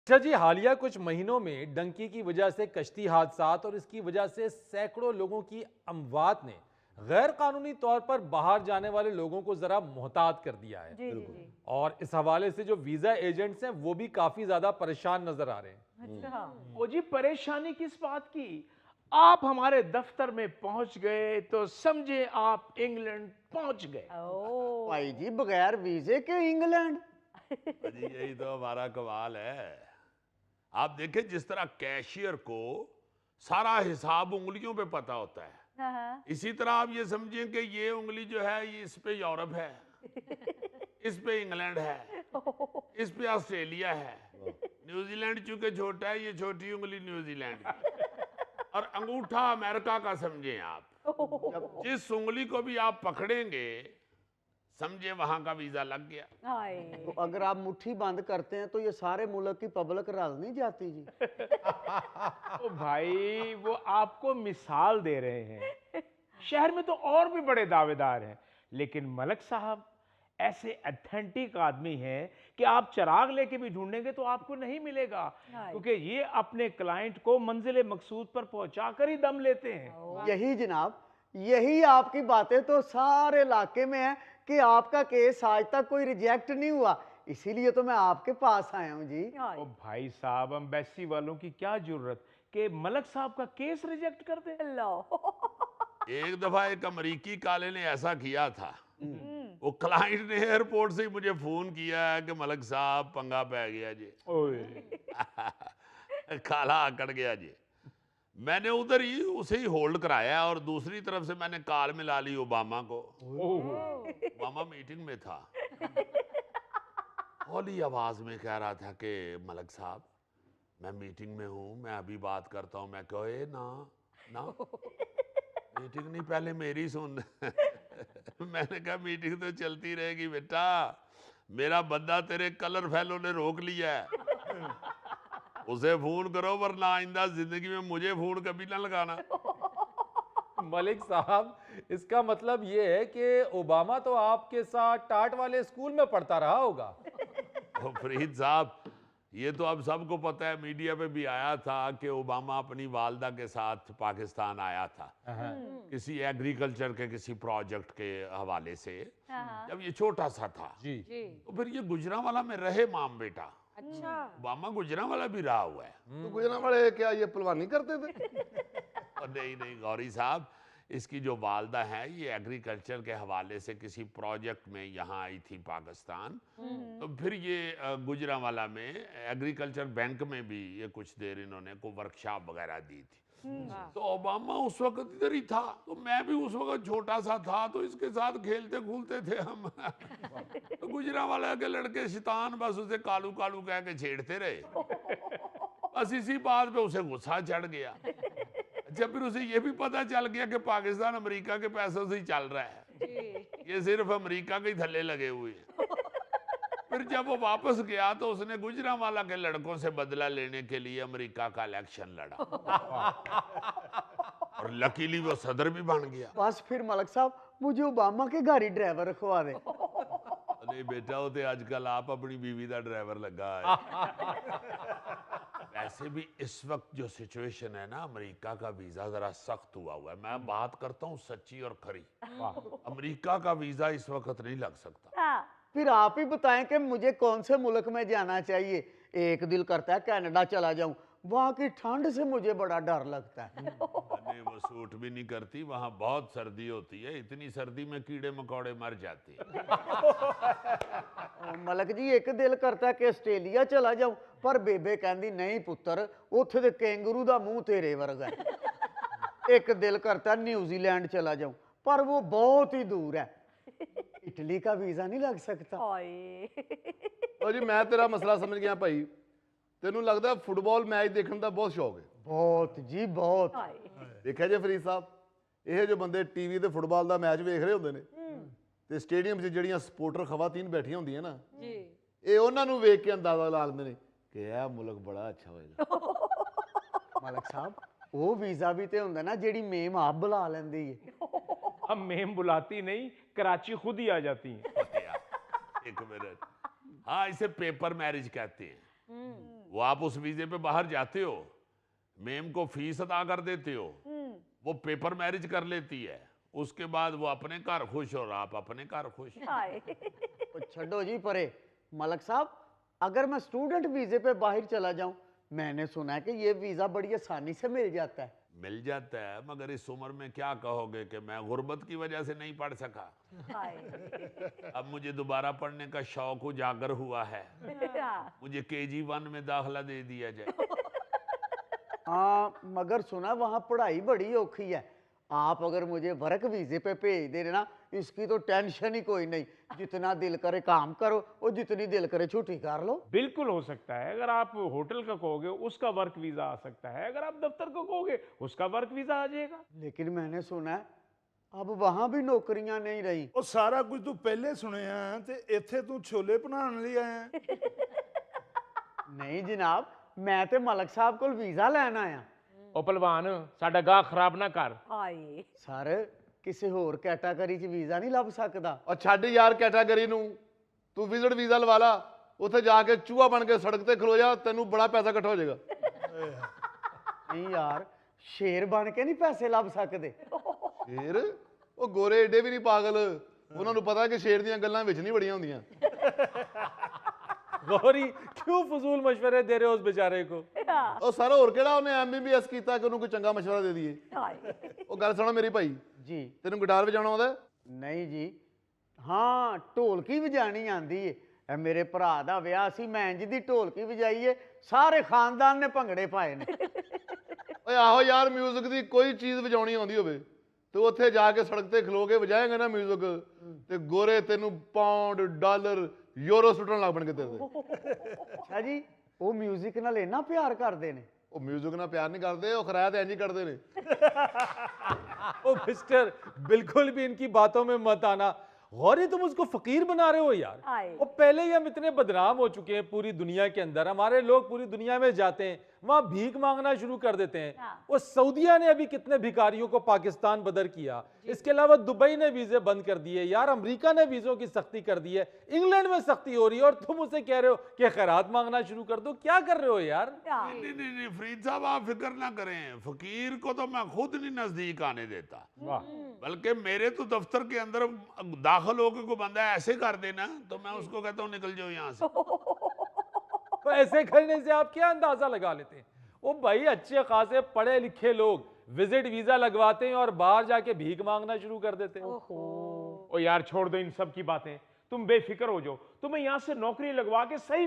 अच्छा जी, हालिया कुछ महीनों में डंकी की वजह से कश्ती हादसात और इसकी वजह से सैकड़ों लोगों की अमवात ने गैर कानूनी तौर पर बाहर जाने वाले लोगों को जरा मोहतात कर दिया है। जी जी जी। और इस हवाले से जो वीजा एजेंट्स हैं वो भी काफी ज्यादा परेशान नजर आ रहे हैं। अच्छा। ओ जी, परेशानी किस बात की? आप हमारे दफ्तर में पहुंच गए तो समझे आप इंग्लैंड पहुंच गए। ओ भाई जी बगैर वीजे के इंग्लैंड? जी यही तो हमारा कमाल है। आप देखें जिस तरह कैशियर को सारा हिसाब उंगलियों पे पता होता है, हाँ हाँ। इसी तरह आप ये समझें कि ये उंगली जो है ये इस पे यूरोप है, इस पे इंग्लैंड है, इस पे ऑस्ट्रेलिया है, न्यूजीलैंड चूंकि छोटा है, ये छोटी उंगली न्यूजीलैंड की, और अंगूठा अमेरिका का समझें आप। जिस उंगली को भी आप पकड़ेंगे समझे वहां का वीजा लग गया। हाय। तो अगर आप मुट्ठी बंद करते हैं तो ये सारे मुल्क की पब्लिक रल नहीं जाती जी? तो भाई वो आपको मिसाल दे रहे हैं, शहर में तो और भी बड़े दावेदार हैं, लेकिन मलक साहब ऐसे अथेंटिक आदमी हैं कि आप चिराग लेके भी ढूंढेंगे तो आपको नहीं मिलेगा, हाय। क्योंकि ये अपने क्लाइंट को मंजिल मकसूद पर पहुंचाकर ही दम लेते हैं। यही जनाब, यही आपकी बातें तो सारे इलाके में है कि आपका केस आज तक कोई रिजेक्ट नहीं हुआ, इसीलिए तो मैं आपके पास आया हूँ जी। हाय। ओ भाई साहब, एम्बेसी वालों की क्या जरूरत कि मलक साहब का केस रिजेक्ट कर दे। लो। एक दफा एक अमरीकी काले ने ऐसा किया था। वो क्लाइंट ने एयरपोर्ट से ही मुझे फोन किया है कि मलक साहब पंगा पै गया जी। ओए काला अकड़ गया जी। मैंने उधर ही उसे ही होल्ड कराया और दूसरी तरफ से मैंने कॉल मिला ली ओबामा को। ओबामा मीटिंग में था, हौली आवाज में कह रहा था कि मलक साहब मैं मीटिंग में हूं, मैं अभी बात करता हूं। मैं कहे ना ना मीटिंग नहीं, पहले मेरी सुन। मैंने कहा मीटिंग तो चलती रहेगी बेटा, मेरा बंदा तेरे कलर फैलो ने रोक लिया है, उसे फोन करो वरना आइंदा जिंदगी में मुझे फोन कभी ना लगाना। मलिक साहब, इसका मतलब ये है कि ओबामा तो आपके साथ टाट वाले स्कूल में पढ़ता रहा होगा। तो फरीद साहब, ये तो अब सबको पता है, मीडिया पे भी आया था कि ओबामा अपनी वालदा के साथ पाकिस्तान आया था किसी एग्रीकल्चर के किसी प्रोजेक्ट के हवाले से, हाँ। जब ये छोटा सा था। जी। जी। तो फिर ये गुजरांवाला में रहे माम बेटा, अच्छा। ओबामा गुजरांवाला भी रहा हुआ है। तो गुजरांवाले क्या ये पहलवानी करते थे? और नहीं नहीं गौरी साहब, इसकी जो वालदा है ये एग्रीकल्चर के हवाले से किसी प्रोजेक्ट में यहाँ आई थी पाकिस्तान। तो फिर ये गुजरांवाला में एग्रीकल्चर बैंक में भी ये कुछ देर इन्होंने को वर्कशॉप वगैरह दी थी। तो ओबामा उस वक्त इधर ही था, तो मैं भी उस वक्त छोटा सा था, तो इसके साथ खेलते खूलते थे हम। तो गुजरांवाला के लड़के शैतान बस उसे कालू कालू कह के छेड़ते रहे। बस इसी बात पे उसे गुस्सा चढ़ गया। अच्छा, फिर उसे ये भी पता चल गया कि पाकिस्तान अमेरिका के पैसों से ही चल रहा है, ये सिर्फ अमेरिका के ही थल्ले लगे हुए हैं। फिर जब वो वापस गया तो उसने गुजरांवाला के लड़कों से बदला लेने के लिए अमेरिका का इलेक्शन लड़ा, और लकीली वो सदर भी बन गया। बस फिर मलक साहब मुझे ओबामा के गाड़ी ड्राइवर रखवा दे। अरे बेटा, वो तो आजकल आप अपनी बीवी का ड्राइवर लगा है। वैसे भी इस वक्त जो सिचुएशन है ना, अमेरिका का वीजा जरा सख्त हुआ है। मैं बात करता हूँ सच्ची और खरी, अमेरिका का वीजा इस वक्त नहीं लग सकता। हाँ। फिर आप ही बताएं कि मुझे कौन से मुल्क में जाना चाहिए। एक दिल करता है कनाडा चला जाऊं, वहां की ठंड से मुझे बड़ा डर लगता है। नहीं, वो सूट भी नहीं करती, वहां बहुत सर्दी होती है, इतनी सर्दी में कीड़े मकोड़े मर जाते हैं। मलक जी एक दिल करता है कि आस्ट्रेलिया चला जाऊं, पर बेबे कहती नहीं पुत्र, उत्थे ते कैंगरू दा मुंह तेरे वर्गा है। एक दिल करता है न्यूजीलैंड चला जाऊं, पर वो बहुत ही दूर है। इटली का वीजा नहीं लग सकता। हाय। और जी मैं तेरा मसला समझ गया भाई, तेनू लगता है फुटबॉल मैच देखने का बहुत शौक है? बहुत जी बहुत। हाय। देखा जी फरीद साहब, ਇਹ ਜੋ ਬੰਦੇ ਟੀਵੀ ਤੇ ਫੁੱਟਬਾਲ ਦਾ ਮੈਚ ਵੇਖ ਰਹੇ ਹੁੰਦੇ ਨੇ ਤੇ ਸਟੇਡੀਅਮ 'ਚ ਜਿਹੜੀਆਂ ਸਪੋਰਟਰ ਖਵਾਤੀਨ ਬੈਠੀਆਂ ਹੁੰਦੀਆਂ ਨਾ, जी। ਇਹ ਉਹਨਾਂ ਨੂੰ ਵੇਖ ਕੇ ਅੰਦਾਜ਼ਾ ਲਾ ਲੈਂਦੇ ਨੇ ਕਿ ਇਹ ਮੁਲਕ ਬੜਾ ਅੱਛਾ ਹੋਏਗਾ। मलक साहब वो वीजा भी तो होंगे ना जेड़ी मेम आप बुला लेंदी है। हम मेम बुलाती नहीं, कराची खुद ही आ जाती हैं। एक मिनट, हाँ इसे पेपर मैरिज कहते हैं। वो आप उस वीजे पे बाहर जाते हो, मेम को फीस अदा कर देते हो, वो पेपर मैरिज कर लेती है, उसके बाद वो अपने घर खुश और आप अपने घर खुश। हाय तो छड्डो जी परे। मलक साहब, अगर मैं स्टूडेंट वीजे पे बाहर चला जाऊं, मैंने सुना है कि ये वीजा बड़ी आसानी से मिल जाता है। मिल जाता है, मगर इस उम्र में क्या कहोगे कि मैं गुर्बत की वजह से नहीं पढ़ सका। हाय अब मुझे दोबारा पढ़ने का शौक उजागर हुआ है, हाँ, मुझे KG1 में दाखिला दे दिया जाए। हाँ, मगर सुना वहां पढ़ाई बड़ी औखी है। आप अगर मुझे वर्क वीजे पे भेज दे ना, इसकी तो टेंशन ही कोई नहीं। जितना दिल करे काम करो और जितनी दिल करे छुट्टी कर लो। बिल्कुल हो सकता है। अगर आप होटल का कहोगे उसका वर्क वीजा आ सकता है, अगर आप दफ्तर का कहोगे उसका वर्क वीजा आ जाएगा। लेकिन मैंने सुना है अब वहां भी नौकरियां नहीं रही। ਉਹ ਸਾਰਾ ਕੁਝ ਤੂੰ ਪਹਿਲੇ ਸੁਣਿਆ ਤੇ ਇੱਥੇ ਤੂੰ ਛੋਲੇ ਬਣਾਉਣ ਲਈ ਆਇਆ नहीं जनाब, मैं तो मलक साहब को वीजा लैन आया। ओ पहलवान, साडा गाह खराब ना कर। हाय सर, किसी होर कैटागरी च वीजा नहीं लभ सकदा। ਔਰ ਛੱਡ ਯਾਰ ਕੈਟਾਗਰੀ ਨੂੰ, ਤੂੰ ਵਿਜ਼ਿਟ ਵੀਜ਼ਾ ਲਵਾ ਲਾ, ਉੱਥੇ ਜਾ ਕੇ ਚੂਹਾ ਬਣ ਕੇ ਸੜਕ ਤੇ ਖਲੋ ਜਾ, ਤੈਨੂੰ ਬੜਾ ਪੈਸਾ ਇਕੱਠਾ ਹੋ ਜਾਏਗਾ। नहीं यार, शेर बन के नहीं पैसे लभ सकदे। ਸ਼ੇਰ? ਉਹ ਗੋਰੇ ਏਡੇ ਵੀ ਨਹੀਂ ਪਾਗਲ, ਉਹਨਾਂ ਨੂੰ ਪਤਾ ਕਿ ਸ਼ੇਰ ਦੀਆਂ ਗੱਲਾਂ ਵਿੱਚ ਨਹੀਂ ਬੜੀਆਂ ਹੁੰਦੀਆਂ। गौरी, क्यों फजूल मशवरे दे रहे हो उस बेचारे को? ਉਹ ਸਾਰਾ ਹੋਰ ਕਿਹੜਾ ਉਹਨੇ MBBS ਕੀਤਾ ਕਿ ਉਹਨੂੰ ਕੋਈ ਚੰਗਾ ਮਸ਼ਵਰਾ ਦੇ ਦਈਏ। हाय ਉਹ ਗੱਲ ਸੁਣੋ ਮੇਰੀ ਭਾਈ, जी ਤੈਨੂੰ ਗਿਟਾਰ ਵਜਾਉਣਾ ਆਉਂਦਾ ਹੈ? नहीं जी, हाँ ढोलकी वजानी आंदी है। ਇਹ ਮੇਰੇ ਭਰਾ ਦਾ ਵਿਆਹ ਸੀ, ਮੈਂ ਇੰਜ ਦੀ ਢੋਲਕੀ ਵਜਾਈ ਏ, ਸਾਰੇ ਖਾਨਦਾਨ ਨੇ ਭੰਗੜੇ ਪਾਏ ਨੇ। ਓਏ ਆਹੋ ਯਾਰ, ਮਿਊਜ਼ਿਕ ਦੀ ਕੋਈ ਚੀਜ਼ ਵਜਾਉਣੀ ਆਉਂਦੀ ਹੋਵੇ ਤੇ ਉੱਥੇ ਜਾ ਕੇ ਸੜਕ ਤੇ ਖਲੋ ਕੇ ਵਜਾਏਗਾ ਨਾ ਮਿਊਜ਼ਿਕ, ਤੇ ਗੋਰੇ ਤੈਨੂੰ ਪਾਉਂਡ, ਡਾਲਰ, ਯੂਰੋ ਸੁੱਟਣ ਲੱਗ ਪਣਗੇ ਤੇਰੇ ਤੇ। ਅੱਛਾ ਜੀ, ਉਹ ਮਿਊਜ਼ਿਕ ਨਾਲ ਇੰਨਾ ਪਿਆਰ ਕਰਦੇ ਨੇ? ਉਹ ਮਿਊਜ਼ਿਕ ਨਾਲ ਪਿਆਰ ਨਹੀਂ ਕਰਦੇ, ਉਹ ਖਰਾਇਤ ਇੰਜ ਹੀ ਕਰਦੇ ਨੇ। ओ मिस्टर, बिल्कुल भी इनकी बातों में मत आना। गौरी, तुम उसको फकीर बना रहे हो यार। हाय वो पहले ही हम इतने बदनाम हो चुके हैं पूरी दुनिया के अंदर, हमारे लोग पूरी दुनिया में जाते हैं, वहां भीख मांगना शुरू कर देते हैं। हाँ। वो सऊदीया ने अभी कितने भिखारियों को पाकिस्तान बदर किया, इसके अलावा दुबई ने वीजे बंद कर दिए यार, अमेरिका ने वीजों की सख्ती कर दी है, इंग्लैंड में सख्ती हो रही है, और तुम उसे कह रहे हो कि खैरात मांगना शुरू कर दो। क्या कर रहे हो यार? हाँ, नहीं, फरीद साहब आप फिक्र ना करें, फकीर को तो मैं खुद नहीं नजदीक आने देता, वाह, बल्कि मेरे तो दफ्तर के अंदर दाखिल होकर को बंदा ऐसे कर देना तो मैं उसको कहता हूँ निकल जाओ यहाँ से। तो ऐसे करने से आप क्या अंदाजा लगा लेते हैं? वो भाई अच्छे खासे पढ़े लिखे लोग विजिट वीजा लगवाते हैं और बाहर जाके भीख मांगना शुरू कर देते हैं। ओ यार छोड़ दो इन सब की बातें, तुम बेफिक्र हो जाओ, तुम्हें यहाँ से नौकरी लगवा के सही